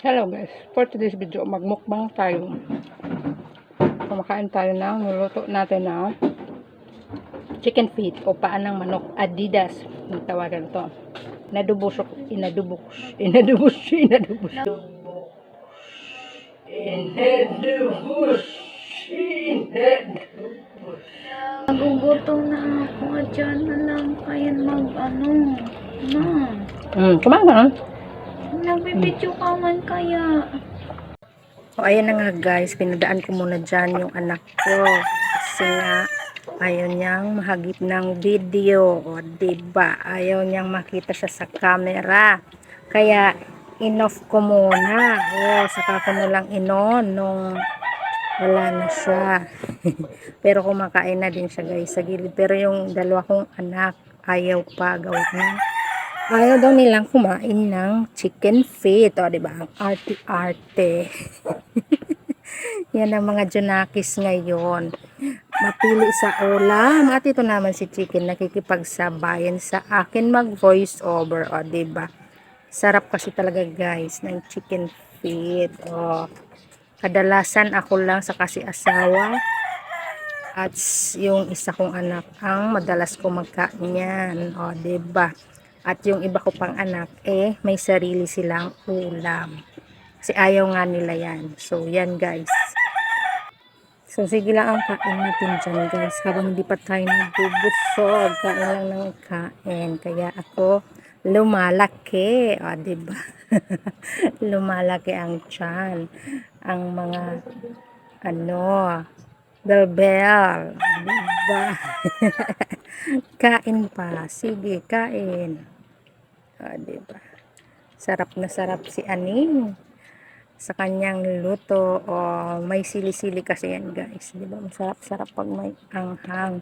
Hello guys, for today's video, magmukbang tayo. Kumakain tayo ng niluto natin na chicken feet o paan ng manok, Adidas, ang tawagan ito. Inadubos, inadubos, inadubos, inadubos. Inadubos, inadubos. Nagugutom na ako. Diyan na lang kayo mag-ano. Na. Kumain ka na? Nagbibidyo ka man kaya. O ayan na nga guys, pinadaan ko muna dyan yung anak ko. Kasi nga, ayaw niyang mahagip ng video. O diba, ayaw niyang makita siya sa camera. Kaya, in-off ko muna. O, saka ko na lang inon nung wala na siya. Pero kumakain na din siya guys sa gilid. Pero yung dalawa kong anak, ayaw pa gawin na. Ayaw daw nilang kumain ng chicken feet. O, diba? Ang arte-arte. Yan ang mga junakis ngayon. Mapili sa ulam. At ito naman si chicken nakikipagsabayan sa akin mag-voice over. O, diba? Sarap kasi talaga guys ng chicken feet. O, kadalasan ako lang sa kasi asawa. At yung isa kong anak ang madalas ko magkain yan. O, diba? At yung iba ko pang anak, may sarili silang ulam. Kasi ayaw nga nila yan. So, yan guys. So, sige lang ang kain natin dyan guys. Habang hindi pa tayo nagbubusog, kain lang ng kain. Kaya ako lumalaki. O, diba? Lumalaki ang tiyan. Ang mga, belbel. Diba? Kain pa. Sige, kain. O, diba? Sarap na sarap si Aning sa kanyang luto. O, may sili-sili kasi yan guys. Diba? Masarap-sarap pag may anghang.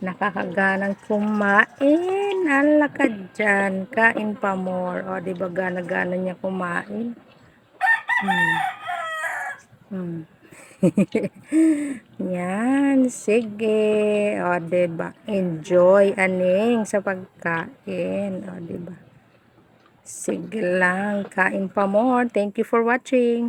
Nakakaganang kumain. Ala ka dyan. Kain pa more. O, diba? Gana-gana niya kumain. Yan. Sige. O, diba? Enjoy, Aning, sa pagkain. O, diba? Sige lang. Kain pa more. Thank you for watching.